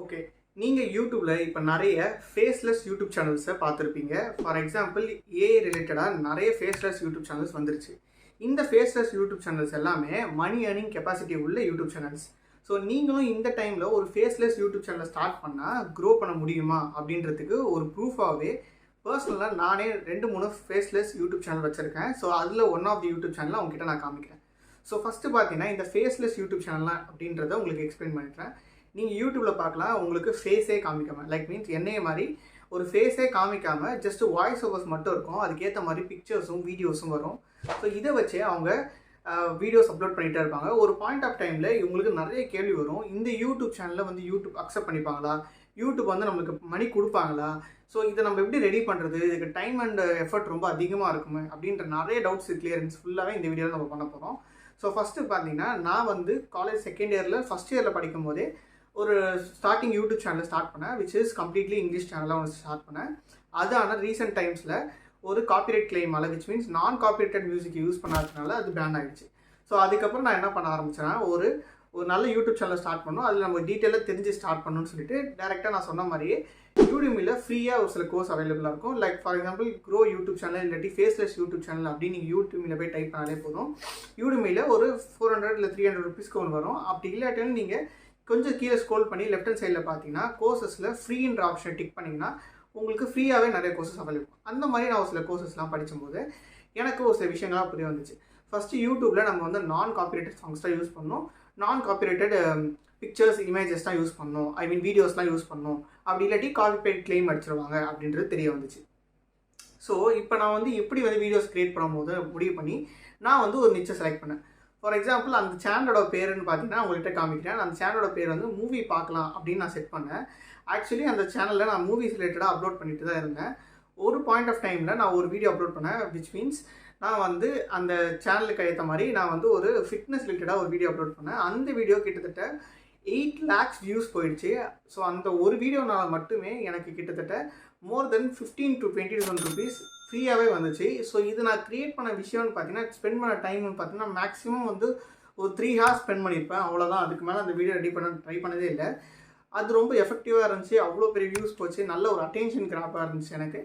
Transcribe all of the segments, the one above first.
Okay. நீங்க YouTubeல இப்ப நெறைய ஃபேஸ்லெஸ் யூடியூப் சேனல்ஸ பார்த்திருப்பீங்க. ஃபார் எக்ஸாம்பிள் ஏஐ ரிலேட்டடா நெறைய ஃபேஸ்லெஸ் யூடியூப் சேனல்ஸ் வந்துருச்சு. இந்த ஃபேஸ்லெஸ் யூடியூப் சேனல்ஸ் எல்லாமே மணி ஏர்னிங் கெப்பாசிட்டி உள்ள யூடியூப் சேனல்ஸ். ஸோ நீங்களும் இந்த டைம்ல ஒரு ஃபேஸ்லெஸ் யூடியூப் சேனலை ஸ்டார்ட் பண்ணா க்ரோ பண்ண முடியுமா அப்படின்றதுக்கு ஒரு ப்ரூஃபாவே பர்சனலா நானே 2, 3 ஃபேஸ்லெஸ் யூடியூப் சேனல் வச்சிருக்கேன். ஸோ அதுல ஒன் ஆஃப் தி யூடியூப் சேனலை உங்ககிட்ட நான் காமிக்கிறேன். ஸோ ஃபர்ஸ்ட் பார்த்தீங்கன்னா இந்த ஃபேஸ்லெஸ் யூடியூப் சேனல் அப்படின்றத உங்களுக்கு எக்ஸ்பிளைன் பண்ணிக்கிறேன். நீங்கள் யூடியூப்பில் பார்க்கலாம், உங்களுக்கு ஃபேஸே காமிக்காமல், லைக் மீன்ஸ் என்னைய மாதிரி ஒரு ஃபேஸே காமிக்காமல் ஜஸ்ட் வாய்ஸ் ஓவர்ஸ் மட்டும் இருக்கும். அதுக்கேற்ற மாதிரி பிக்சர்ஸும் வீடியோஸும் வரும். ஸோ இதை வச்சே அவங்க வீடியோஸ் அப்லோட் பண்ணிகிட்டே இருப்பாங்க. ஒரு பாயிண்ட் ஆஃப் டைமில் இவங்களுக்கு நிறைய கேள்வி வரும். இந்த யூடியூப் சேனலில் வந்து யூடியூப் அக்செப்ட் பண்ணிப்பாங்களா, யூடியூப் வந்து நம்மளுக்கு மணி கொடுப்பாங்களா, ஸோ இதை நம்ம எப்படி ரெடி பண்ணுறது, இதுக்கு டைம் அண்ட் எஃபர்ட் ரொம்ப அதிகமாக இருக்குமே அப்படின்ற நிறைய டவுட்ஸ் கிளியரன்ஸ் ஃபுல்லாகவே இந்த வீடியோவில் நம்ம பண்ண போகிறோம். ஸோ ஃபஸ்ட்டு பார்த்தீங்கன்னா நான் வந்து காலேஜ் செகண்ட் இயரில் ஃபஸ்ட் இயரில் படிக்கும் போதே ஒரு ஸ்டார்டிங் யூடியூப் சேனல் ஸ்டார்ட் பண்ணேன், விச் இஸ் கம்ப்ளீட்லி இங்கிலீஷ் சேனலாக ஒன்று ஸ்டார்ட் பண்ணேன். அது ஆனால் ரீசெண்ட் டைம்ஸில் ஒரு காப்பிரைட் கிளைமால், விச் மீன்ஸ் நான் காப்பிரைட்டட் மியூசிக் யூஸ் பண்ணாததுனால அது பேன் ஆகிடுச்சு. ஸோ அதுக்கப்புறம் நான் என்ன பண்ண ஆரம்பிச்சேன்னா ஒரு நல்ல யூடியூப் சேனல் ஸ்டார்ட் பண்ணணும், அதில் நம்ம டீட்டெயிலாக தெரிஞ்சு ஸ்டார்ட் பண்ணணும்னு சொல்லிட்டு டேரெக்டாக நான் சொன்ன மாதிரியே யூடியூமில் ஃப்ரீயாக ஒரு சில கோர்ஸ் அவைலபிளாக இருக்கும். Like for example grow YouTube channel இல்லாட்டி ஃபேஸ்லெஸ் யூடியூப் சேனல் அப்படின்னு நீங்கள் யூடியூமில் போய் டைப் பண்ணாலே போதும். யூடியூமில் ஒரு 400 இல்லை 300 ருபீஸ்க்கு ஒன்று வரும். அப்படி இல்லாட்டின்னு நீங்கள் கொஞ்சம் கீழே ஸ்க்ரோல் பண்ணி லெஃப்ட் ஹேண்ட் சைடில் பார்த்தீங்கன்னா கோர்சஸில் ஃப்ரீன்ற ஆப்ஷனை டிக் பண்ணிங்கன்னா உங்களுக்கு ஃப்ரீயாகவே நிறைய கோர்சஸ் அவைலபிள். அந்த மாதிரி நான் ஒரு சில கோர்சஸ்லாம் படிக்கும்போது எனக்கு ஒரு சில விஷயங்கள்லாம் புரிய வந்துச்சு. ஃபஸ்ட்டு யூடியூப்பில் நம்ம வந்து நான் காப்பிரைட்டட் சாங்ஸ் தான் யூஸ் பண்ணணும், நான் காப்பிரைட்டட் பிக்சர்ஸ் இமேஜஸ் தான் யூஸ் பண்ணணும், ஐ மீன் வீடியோஸ்லாம் யூஸ் பண்ணணும். அப்படி இல்லாட்டி காப்பிரைட் கிளைம் அடிச்சிருவாங்க அப்படின்றது தெரிய வந்துச்சு. ஸோ இப்போ நான் வந்து எப்படி வந்து வீடியோஸ் க்ரியேட் பண்ணும்போது முடிவு பண்ணி நான் வந்து ஒரு நிச்சை செலக்ட் பண்ணேன். ஃபார் எக்ஸாம்பிள் அந்த சேனலோட பேருன்னு பார்த்தீங்கன்னா உங்கள்கிட்ட காமிக்கிறேன். அந்த சேனலோட பேர் வந்து மூவி பார்க்கலாம் அப்படின்னு நான் செட் பண்ணேன். ஆக்சுவலி அந்த சேனலில் நான் மூவிஸ் ரிலேட்டடாக அப்லோட் பண்ணிட்டு தான் இருந்தேன். ஒரு பாயிண்ட் ஆஃப் டைமில் நான் ஒரு வீடியோ அப்லோட் பண்ணேன், விச் மீன்ஸ் நான் வந்து அந்த சேனலுக்கு ஏற்ற மாதிரி நான் வந்து ஒரு ஃபிட்னஸ் ரிலேட்டடாக ஒரு வீடியோ அப்லோட் பண்ணேன். அந்த வீடியோ கிட்டத்தட்ட 8 lakhs வியூஸ் போயிடுச்சு. ஸோ அந்த ஒரு வீடியோனால் மட்டுமே எனக்கு கிட்டத்தட்ட மோர் தென் 15 to 20,000 ருபீஸ் ஃப்ரீயாகவே வந்துச்சு. ஸோ இது நான் க்ரியேட் பண்ண விஷயம்னு பார்த்தீங்கன்னா ஸ்பெண்ட் பண்ண டைம்னு பார்த்தீங்கன்னா மேக்ஸிமம் வந்து ஒரு 3 hours ஸ்பெண்ட் பண்ணியிருப்பேன், அவ்வளோதான். அதுக்கு மேலே அந்த வீடியோ ரெடி பண்ண ட்ரை பண்ணதே இல்லை. அது ரொம்ப எஃபெக்டிவாக இருந்துச்சு, அவ்வளோ பெரிய வியூஸ் போச்சு, நல்ல ஒரு அட்டென்ஷன் கிராப்பாக இருந்துச்சு எனக்கு.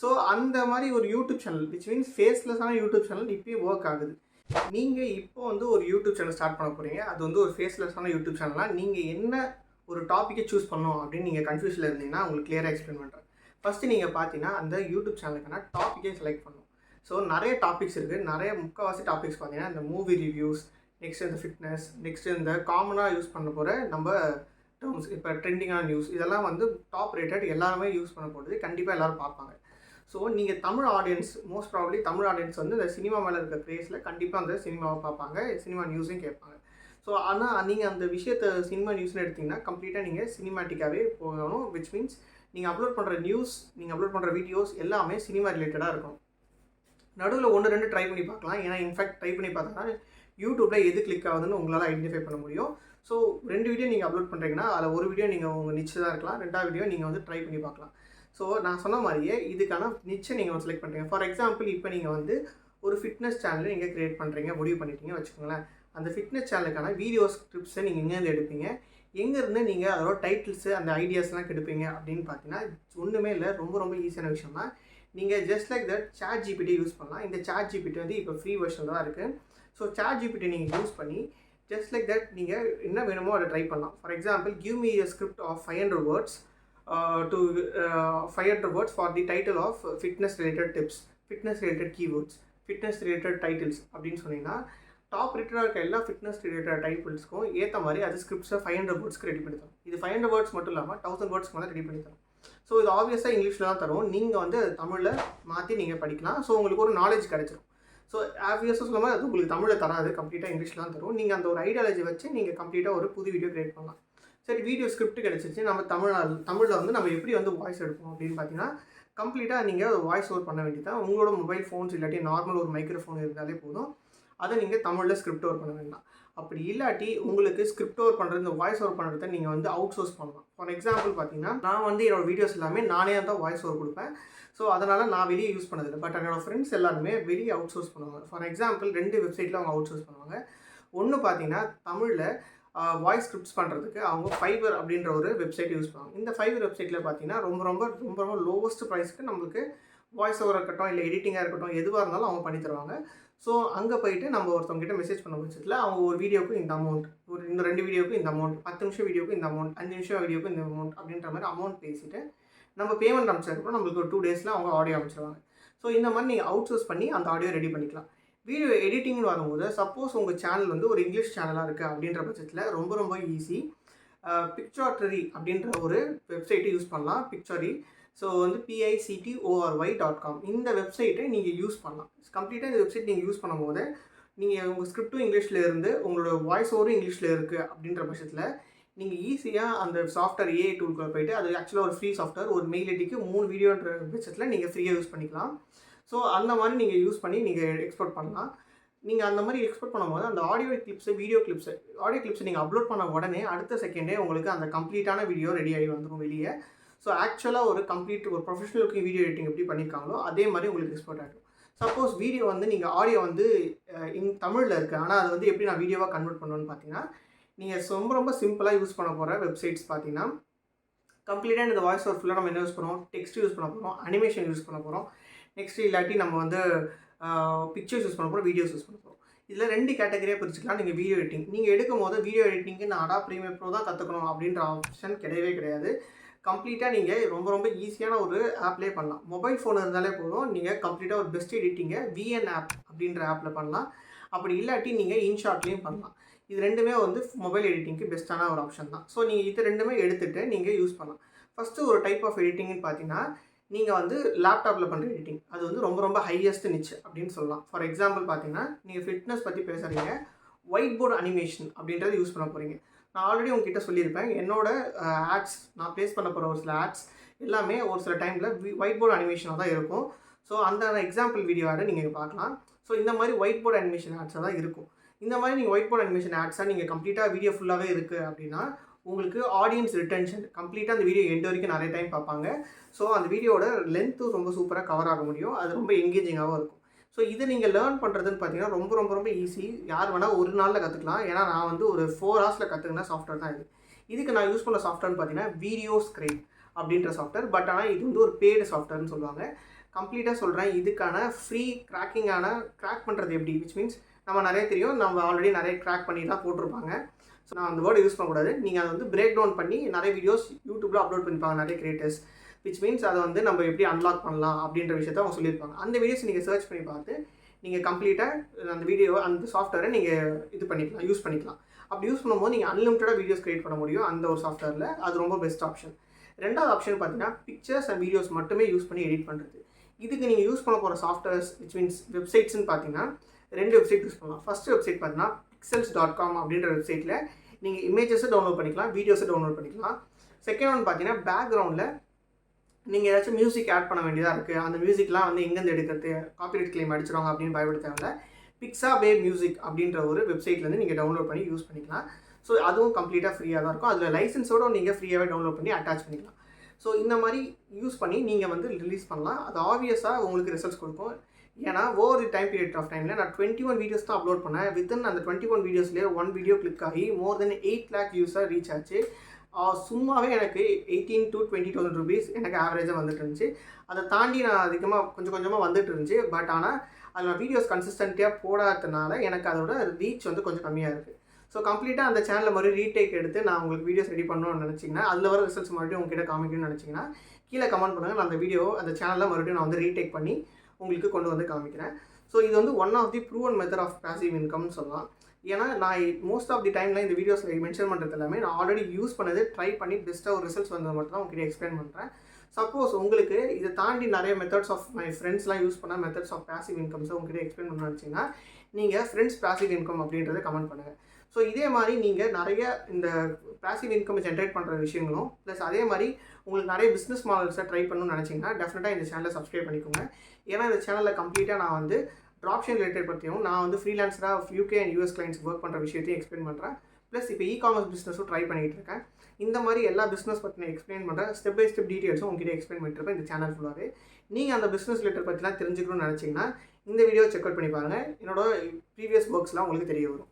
ஸோ அந்த மாதிரி ஒரு யூடியூப் சேனல், விச் மீன்ஸ் ஃபேஸ்லெஸ்ஸான யூடியூப் சேனல் இப்போயும் ஒர்க் ஆகுது. நீங்கள் இப்போ வந்து ஒரு யூடியூப் சேனல் ஸ்டார்ட் பண்ண போகிறீங்க, அது வந்து ஒரு ஃபேஸ்லெஸ்ஸான யூடியூப் சேனலாக நீங்கள் என்ன ஒரு டாப்பிக்கை சூஸ் பண்ணணும் அப்படின்னு நீங்கள் கன்ஃபியூஷனில் இருந்தீங்கன்னா உங்களுக்கு கிளியராக எக்ஸ்பிளைன் பண்ணுறேன். ஃபஸ்ட்டு நீங்கள் பார்த்தீங்கன்னா அந்த யூடியூப் சேனலுக்கான டாப்பிக்கே செலக்ட் பண்ணணும். ஸோ நிறைய டாபிக்ஸ் இருக்குது, நிறைய முக்கால்வாசி டாபிக்ஸ் பார்த்தீங்கன்னா இந்த மூவி ரிவ்யூஸ், நெக்ஸ்ட் இந்த ஃபிட்னஸ், நெக்ஸ்ட் இந்த காமனாக யூஸ் பண்ண போகிற நம்ம டேர்ம்ஸ், இப்போ ட்ரெண்டிங்கான நியூஸ், இதெல்லாம் வந்து டாப் ரேட்டட் எல்லாருமே யூஸ் பண்ண போகிறது, கண்டிப்பாக எல்லோரும் பார்ப்பாங்க. ஸோ நீங்கள் Tamil audience, most probably Tamil audience வந்து இந்த சினிமா மேலே இருக்க க்ரேஸில் கண்டிப்பாக அந்த சினிமாவை பார்ப்பாங்க, சினிமா நியூஸையும் கேட்பாங்க. ஸோ ஆனால் நீங்கள் அந்த விஷயத்தை சினிமா நியூஸ்னு எடுத்திங்கன்னா கம்ப்ளீட்டாக நீங்கள் சினிமாட்டிக்காகவே போகணும், விச் மீன்ஸ் நீங்கள் அப்லோட் பண்ணுற நியூஸ், நீங்கள் அப்லோட் பண்ணுற வீடியோஸ் எல்லாமே சினிமா ரிலேட்டடாக இருக்கும். நடுவில் 1, 2 ட்ரை பண்ணி பார்க்கலாம். ஏன்னா இன்ஃபேக்ட் ட்ரை பண்ணி பார்த்தா யூடியூப்பில் எது கிளிக் ஆகுதுன்னு உங்களால் ஐடென்டிஃபை பண்ண முடியும். ஸோ 2 வீடியோ நீங்கள் அப்லோட் பண்ணுறீங்கன்னா அதில் ஒரு வீடியோ நீங்கள் உங்கள் நிச்சை தான் இருக்கலாம், 2வது வீடியோ நீங்கள் வந்து ட்ரை பண்ணி பார்க்கலாம். ஸோ நான் சொன்ன மாதிரியே இதுக்கான நிச்சை நீங்கள் வந்து செலக்ட் பண்ணுறீங்க. ஃபார் எக்ஸாம்பிள் இப்போ நீங்கள் வந்து ஒரு ஃபிட்னஸ் சேனல் நீங்கள் க்ரியேட் பண்ணுறீங்க, முடிவு பண்ணிட்டீங்க வச்சுக்கோங்களேன். அந்த ஃபிட்னஸ் சேனலுக்கான வீடியோ ஸ்கிரிப்ட்ஸை நீங்கள் எங்கேருந்து எடுப்பீங்க, எங்கேருந்து நீங்கள் அதோட டைட்டில்ஸு அந்த ஐடியாஸ்லாம் எடுப்பீங்க அப்படின்னு பார்த்தீங்கன்னா ஒன்றுமே இல்லை, ரொம்ப ரொம்ப ஈஸியான விஷயம் தான். நீங்கள் just like that ChatGPT use பண்ணலாம். இந்த சாட் ஜிபிடி வந்து இப்போ ஃப்ரீ வெர்ஷன் தான் இருக்குது. ஸோ சாட் ஜிபிடி நீங்கள் யூஸ் பண்ணி ஜஸ்ட் லைக் தட் நீங்கள் என்ன வேணுமோ அதை ட்ரை பண்ணலாம். For example give me a script of 500 words to 500 words for the title of fitness related tips, fitness related keywords, fitness related titles அப்படின்னு சொன்னீங்கன்னா top ரேட்டடாக இருக்க எல்லா ஃபிட்னஸ் ரிலேட்டட் டைட்டில்ஸ்க்கும் ஏற்ற மாதிரி அது ஸ்கிரிப்ட்ஸை 500 வேர்ட்ஸ்க்கு ரெடி பண்ணி தரும். இது 500 வேர்ட்ஸ் மட்டும் இல்லாமல் 1000 வேர்ட்ஸ்க்கு மேலே ரெடி பண்ணி தரும். ஸோ இது ஆப்வியஸாக இங்கிலீஷில் தான் தரும், நீங்கள் வந்து தமிழில் மாற்றி நீங்கள் படிக்கலாம். ஸோ உங்களுக்கு ஒரு நாலேஜ் கிடைச்சிடும். ஸோ ஆப்வியஸாக சொல்லாமல் அது உங்களுக்கு தமிழில் தராது, கம்ப்ளீட்டாக இங்கிலீஷில் தான் தரும். நீங்கள் அந்த ஒரு ஐடியாலஜி வச்சு நீங்கள் கம்ப்ளீட்டாக ஒரு புது வீடியோ க்ரியேட் பண்ணலாம். சரி, வீடியோ ஸ்கிரிப்ட் கிடச்சிச்சு, நம்ம தமிழில் வந்து நம்ம எப்படி வந்து வாய்ஸ் எடுப்போம் அப்படின்னு பார்த்தீங்கன்னா கம்ப்ளீட்டாக நீங்கள் வாய்ஸ் ஓவர் பண்ண வேண்டியதான். உங்களோட மொபைல் ஃபோன்ஸ் இல்லாட்டி நார்மல் ஒரு மைக்ரோஃபோன் இருந்தாலே போதும், அதை நீங்கள் தமிழில் ஸ்கிரிப்ட் ஓவர் பண்ண வேண்டாம். அப்படி இல்லாட்டி உங்களுக்கு ஸ்கிரிப்ட் ஓவர் பண்ணுறது, இந்த வாய்ஸ் ஓவர் பண்ணுறத நீங்கள் வந்து அவுட் சோர்ஸ் பண்ணலாம். ஃபார் எக்ஸாம்பிள் பார்த்தீங்கன்னா நான் வந்து என்னோடய வீடியோஸ் எல்லாமே நானே தான் வாய்ஸ் ஓவர் கொடுப்பேன். ஸோ அதனால் நான் வெளியே யூஸ் பண்ணதில்லை. பட் என்னோடய ஃப்ரெண்ட்ஸ் எல்லாருமே வெளியே அவுட் சோர்ஸ் பண்ணுவாங்க. ஃபார் எக்ஸாம்பிள் 2 வெப்சைட்டில் அவங்க அவுட் சோர்ஸ் பண்ணுவாங்க. ஒன்று பார்த்தீங்கன்னா தமிழில் வாய்ஸ் ஸ்கிரிப்ட்ஸ் பண்ணுறதுக்கு அவங்க ஃபைவர் அப்படின்ற ஒரு வெப்சைட் யூஸ் பண்ணுவாங்க. இந்த ஃபைவர் வெப்சைட்டில் பார்த்தீங்கன்னா ரொம்ப ரொம்ப ரொம்ப ரொம்ப லோவஸ்ட் ப்ரைஸ்க்கு நம்மளுக்கு வாய்ஸ் ஓவர் இருக்கட்டும், இல்லை எடிட்டிங்காக இருக்கட்டும், எதுவாக இருந்தாலும் அவங்க பண்ணி தருவாங்க. ஸோ அங்கே போயிட்டு நம்ம ஒருத்தவங்ககிட்ட மெசேஜ் பண்ண பட்சத்தில் அவங்க ஒரு வீடியோக்கு இந்த அமௌண்ட், இந்த 2 வீடியோக்கு இந்த அமௌண்ட், 10 நிமிஷம் வீடியோக்கு இந்த அமௌண்ட், 5 நிமிஷம் வீடியோக்கு இந்த அமௌண்ட் அப்படின்ற மாதிரி அமௌண்ட் பேசிட்டு நம்ம பேமெண்ட் அனுப்பிச்சதுக்கப்புறம் நம்மளுக்கு ஒரு 2 டேஸில் அவங்க ஆடியோ அனுப்பிச்சிடுவாங்க. ஸோ இந்த மாதிரி நீங்கள் அவுட் சோர்ஸ் பண்ணி அந்த ஆடியோ ரெடி பண்ணிக்கலாம். வீடியோ எடிட்டிங்னு வரும்போது சப்போஸ் உங்கள் சேனல் வந்து ஒரு இங்கிலீஷ் சேனலாக இருக்குது அப்படின்ற பட்சத்தில் ரொம்ப ரொம்ப ஈஸி. பிக்சோரி அப்படின்ற ஒரு வெப்சைட்டை யூஸ் பண்ணலாம். பிக்சோரி, ஸோ வந்து pictory.com இந்த வெப்சைட்டை நீங்கள் யூஸ் பண்ணலாம். கம்ப்ளீட்டாக இந்த வெப்சைட் நீங்கள் யூஸ் பண்ணும்போது நீங்கள் உங்கள் ஸ்கிரிப்டும் இங்கிலீஷில் இருந்து உங்களோட வாய்ஸ் ஓவரும் இங்கிலீஷில் இருக்குது அப்படின்ற பட்சத்தில் நீங்கள் ஈஸியாக அந்த சாஃப்ட்வேர் ஏஐ டூலுக்குள்ளே போய்ட்டு, அது ஆக்சுவலாக ஒரு ஃப்ரீ சாஃப்ட்வேர், ஒரு மெயில் ஐடிக்கு 3 வீடியோன்ற பட்சத்தில் நீங்கள் ஃப்ரீயாக யூஸ் பண்ணிக்கலாம். ஸோ அந்த மாதிரி நீங்கள் யூஸ் பண்ணி நீங்கள் எக்ஸ்போர்ட் பண்ணலாம். நீங்கள் அந்த மாதிரி எக்ஸ்போர்ட் பண்ணும்போது அந்த ஆடியோ கிளிப்ஸை நீங்கள் அப்லோட் பண்ண உடனே அடுத்த செகண்டே உங்களுக்கு அந்த கம்ப்ளீட்டான வீடியோ ரெடி ஆகி வந்துடும் வெளியே. ஸோ ஆக்சுவலாக ஒரு ப்ரொஃபஷனல் லுக்கிங் வீடியோ எடிட்டிங் எப்படி பண்ணியிருக்காங்களோ அதே மாதிரி உங்களுக்கு எக்ஸ்போர்ட் ஆகிடும். சப்போஸ் வீடியோ வந்து நீங்கள் ஆடியோ வந்து தமிழில் இருக்குது, ஆனால் அது வந்து எப்படி நான் வீடியோவாக கன்வெர்ட் பண்ணுவேன்னு பார்த்தீங்கன்னா, நீங்கள் ரொம்ப ரொம்ப சிம்பிளாக யூஸ் பண்ண போகிற வெப்சைட்ஸ் பார்த்தீங்கன்னா, கம்ப்ளீட்டாக இந்த வாய்ஸ் ஓவர் ஃபுல்லாக நம்ம என்ன யூஸ் பண்ணுவோம், டெக்ஸ்ட் யூஸ் பண்ண போகிறோம், அனிமேஷன் யூஸ் பண்ண போகிறோம், நெக்ஸ்ட் இல்லாட்டி நம்ம வந்து பிக்சர்ஸ் யூஸ் பண்ண போகிறோம், வீடியோஸ் யூஸ் பண்ண போகிறோம். இதில் 2 கேட்டகரியாக பிரிச்சுக்கலாம். நீங்கள் வீடியோ எடிட்டிங் நீங்கள் எடுக்கும் போது வீடியோ எடிட்டிங்க்கு நான் அடாப் ப்ரீமியர் ப்ரோ தான் கற்றுக்கணும் அப்படின்ற ஆப்ஷன் கிடையவே கிடையாது. கம்ப்ளீட்டாக நீங்கள் ரொம்ப ரொம்ப ஈஸியான ஒரு ஆப்லேயே பண்ணலாம். மொபைல் ஃபோன் இருந்தாலே போதும், நீங்கள் கம்ப்ளீட்டாக ஒரு பெஸ்ட் எடிட்டிங்கை VN ஆப் அப்படின்ற ஆப்பில் பண்ணலாம். அப்படி இல்லாட்டி நீங்கள் இன்ஷாட்லேயும் பண்ணலாம். இது 2மே வந்து மொபைல் எடிட்டிங்க்கு பெஸ்ட்டான ஒரு ஆப்ஷன் தான். ஸோ நீங்கள் இது 2மே எடுத்துகிட்டு நீங்கள் யூஸ் பண்ணலாம். ஃபஸ்ட்டு ஒரு டைப் ஆஃப் எடிட்டிங்னு பார்த்தீங்கன்னா, நீங்கள் வந்து லேப்டாப்பில் பண்ணுற எடிட்டிங், அது வந்து ரொம்ப ரொம்ப ஹையஸ்ட் நிச் அப்படின்னு சொல்லலாம். ஃபார் எக்ஸாம்பிள் பார்த்தீங்கன்னா, நீங்கள் ஃபிட்னஸ் பற்றி பேசுகிறீங்க, ஒயிட் போர்டு அனிமேஷன் அப்படின்றத யூஸ் பண்ண போகிறீங்க. நான் ஆல்ரெடி உங்ககிட்ட சொல்லியிருப்பேன், என்னோட ஆட்ஸ் நான் ப்ளேஸ் பண்ண போகிற ஒரு சில ஆட்ஸ் எல்லாமே ஒரு சில டைமில் ஒயிட் போர்டு அனிமேஷனாக தான் இருக்கும். ஸோ அந்த எக்ஸாம்பிள் வீடியோ ஆடை நீங்கள் பார்க்கலாம். ஸோ இந்த மாதிரி ஒயிட் போர்டு அனிமேஷன் ஆட்ஸாக தான் இருக்கும். இந்த மாதிரி நீங்கள் ஒயிட் போர்டு அனிமேஷன் ஆட்ஸாக நீங்கள் கம்ப்ளீட்டாக வீடியோ ஃபுல்லாகவே இருக்குது அப்படின்னா, உங்களுக்கு ஆடியன்ஸ் ரிட்டென்ஷன் கம்ப்ளீட்டாக அந்த வீடியோ எண்ட் வரைக்கும் நிறைய டைம் பார்ப்பாங்க. ஸோ அந்த வீடியோட லென்த்து ரொம்ப சூப்பராக கவர் ஆக முடியும். அது ரொம்ப எங்கேஜிங்காகவும் இருக்கும். ஸோ இதை நீங்கள் லேர்ன் பண்ணுறதுன்னு பார்த்தீங்கன்னா ரொம்ப ரொம்ப ரொம்ப ஈஸி. யார் வேணால் ஒரு நாளில் கற்றுக்கலாம். ஏன்னா நான் வந்து ஒரு 4 ஹவர்ஸில் கற்றுக்கின சாஃப்ட்வேர் தான் இது. இதுக்கு நான் யூஸ் பண்ண சாஃப்ட்வேர்னு பார்த்தீங்கன்னா வீடியோ ஸ்க்ரைப் அப்படின்ற சாஃப்ட்வேர். பட் ஆனால் இது வந்து ஒரு பெய்டு சாஃப்ட்வேர்னு சொல்லுவாங்க. கம்ப்ளீட்டாக சொல்கிறேன், இதுக்கான ஃப்ரீ கிராக் பண்ணுறது எப்படி, விச் மீன்ஸ் நம்ம நிறைய தெரியும், நம்ம ஆல்ரெடி நிறைய கிராக் பண்ணி தான் போட்டிருப்பாங்க. ஸோ நான் அந்த வேர்டு யூஸ் பண்ணக்கூடாது. நீங்கள் அதை வந்து பிரேக் டவுன் பண்ணி நிறைய வீடியோஸ் யூடியூப்பில் அப்லோட் பண்ணிப்பாங்க நிறைய கிரியேட்டர்ஸ். விச் மீன்ஸ் அதை வந்து நம்ம எப்படி அன்லாக் பண்ணலாம் அப்படின்ற விஷயத்த அவங்க சொல்லியிருப்பாங்க. அந்த வீடியோஸ் நீங்கள் சர்ச் பண்ணி பார்த்து நீங்கள் கம்ப்ளீட்டாக அந்த வீடியோ அந்த சாஃப்ட்வேரை நீங்கள் யூஸ் பண்ணிக்கலாம். அப்படி யூஸ் பண்ணும்போது நீங்கள் அன்லிமிட்டடாக வீடியோஸ் கிரியேட் பண்ண முடியும் அந்த ஒரு சாஃப்ட்வேரில். அது ரொம்ப பெஸ்ட் ஆப்ஷன். 2வது ஆப்ஷன் பார்த்தீங்கன்னா, பிக்சர்ஸ் அண்ட் வீடியோஸ் மட்டுமே யூஸ் பண்ணி எடிட் பண்ணுறது. இதுக்கு நீங்கள் யூஸ் பண்ண போகிற சாஃப்ட்வேர்ஸ் விச் மீன்ஸ் வெப்சைட்ஸ்னு பார்த்தீங்கன்னா 2 வெப்சைட் யூஸ் பண்ணலாம். ஃபஸ்ட்டு வெப்சைட் பார்த்தீங்கன்னா pixels.com அப்படின்ற வெப்சைட்டில் நீங்கள் இமேஜஸை டவுன்லோட் பண்ணிக்கலாம், வீடியோஸை டவுன்லோட் பண்ணிக்கலாம். செகண்ட் ஒன் பார்த்தீங்கன்னா, பேக்ரவுண்டில் நீங்கள் ஏதாச்சும் மியூசிக் ஆட் பண்ண வேண்டியதாக இருக்குது, அந்த மியூசிக்லாம் வந்து எங்கேருந்து எடுக்கிறது, காப்பிரைட் கிளைம் அடிச்சிடுவாங்க அப்படின்னு பயப்பட தேவையில்ல. பிக்ஸாபே மியூசிக் அப்படின்ற ஒரு வெப்சைட்லேருந்து நீங்கள் டவுன்லோட் பண்ணி யூஸ் பண்ணிக்கலாம். ஸோ அதுவும் கம்ப்ளீட்டாக ஃப்ரீயாக தான் இருக்கும். அதில் லைசன்ஸோடு நீங்கள் ஃப்ரீயாகவே டவுன்லோட் பண்ணி அட்டாச் பண்ணிக்கலாம். ஸோ இந்த மாதிரி யூஸ் பண்ணி நீங்கள் வந்து ரிலீஸ் பண்ணலாம். அது ஆப்வியஸாக உங்களுக்கு ரிசல்ட்ஸ் கொடுக்கும். ஏன்னா over the time period of டைமில் நான் 21 வீடியோஸ் தான் அப்லோட் பண்ணேன். வித்தின் அந்த 21 வீடியோஸ்லேயே 1 வீடியோ கிளிக் ஆகி மோர் தென் 8 lakh வியூஸாக ரீச் ஆச்சு. சும்மாவே எனக்கு 18,000 to 20,000 rupees எனக்கு ஆவரேஜாக வந்துட்டு இருந்துச்சு. அதை தாண்டி நான் அதிகமாக கொஞ்சம் கொஞ்சமாக வந்துட்டு இருந்துச்சு. பட் ஆனால் அதில் நான் வீடியோஸ் கன்சிஸ்டன்ட்டியாக போடாததுனால எனக்கு அதோட ரீச் வந்து கொஞ்சம் கம்மியாக இருக்குது. ஸோ கம்ப்ளீட்டாக அந்த சேனலில் மறுபடியும் ரீடேக் எடுத்து நான் உங்களுக்கு வீடியோஸ் ரெடி பண்ணணும்னு நினச்சிங்கன்னா, அதில் வர ரிசல்ட்ஸ் மறுபடியும் உங்ககிட்ட காமிக்கணும்னு நினச்சிங்கன்னா கீழே கமெண்ட் பண்ணுங்கள். நான் அந்த வீடியோ அந்த சேனலில் மறுபடியும் நான் வந்து ரீடேக் பண்ணி உங்களுக்கு கொண்டு வந்து காமிக்கிறேன். ஸோ இது வந்து one of the proven method of passive இன்கம்னு சொல்லலாம். ஏன்னா நான் மோஸ்ட் ஆஃப் தி டைமில் இந்த வீடியோஸில் மென்ஷன் பண்ணுறது எல்லாமே நான் ஆல்ரெடி யூஸ் பண்ணது, ட்ரை பண்ணி பெஸ்ட்டாக ஒரு ரிசல்ட்ஸ் வந்தது மட்டும் தான் உங்ககிட்ட எக்ஸ்பிளைன் பண்ணுறேன். சப்போஸ் உங்களுக்கு இதை தாண்டி நிறைய மெத்தட்ஸ் ஆஃப் மை ஃப்ரெண்ட்ஸ்லாம் யூஸ் பண்ண மெத்தட்ஸ் ஆஃப் பாசிவ் இன்கம்ஸை உங்ககிட்ட எக்ஸ்பிளைன் பண்ண நினச்சிங்கன்னா நீங்கள் ஃப்ரெண்ட்ஸ் பாசிவ் இன்கம் அப்படின்றத கமெண்ட் பண்ணுங்கள். ஸோ இதே மாதிரி நீங்கள் நிறைய இந்த பாசிவ் இன்கம் ஜென்ரேட் பண்ணுற விஷயங்களும் ப்ளஸ் அதே மாதிரி உங்களுக்கு நிறைய பிஸ்னஸ் மாடல்ஸை ட்ரை பண்ணணும்னு நினச்சிங்கன்னா டெஃபினட்டாக இந்த சேனலை சப்ஸ்கிரைப் பண்ணிக்கோங்க. ஏன்னா இந்த சேனலில் கம்ப்ளீட்டாக நான் வந்து ட்ராப்ஷிப் ரிலேட்டட் பற்றியும், நான் வந்து ஃப்ரீலான்ஸராக UK and US clients work பண்ணுற விஷயத்தையும் எக்ஸ்பிளைன் பண்ணுறேன். ப்ளஸ் இப்போ காமர்ஸ் பிஸ்னஸும் ட்ரை பண்ணிகிட்டு இருக்கேன். இந்த மாதிரி எல்லா பிஸ்னஸ் பற்றி நான் எக்ஸ்பிளைன் பண்ணுறேன். ஸ்டெப் பை ஸ்டெப் டீட்டெயில்ஸும் உங்ககிட்ட எக்ஸ்பிளைன் பண்ணிட்டுருப்பேன் இந்த சேனல் ஃபுல்லாகவே. நீங்கள் அந்த பிஸ்னஸ் ரிலேட்டட் பற்றிலாம் தெரிஞ்சுக்கணும்னு நினச்சிங்கன்னா இந்த வீடியோ செக் அவுட் பண்ணி பாருங்கள். என்னோட ப்ரீவியஸ் ஒர்க்ஸ்லாம் உங்களுக்கு தெரிய வரும்.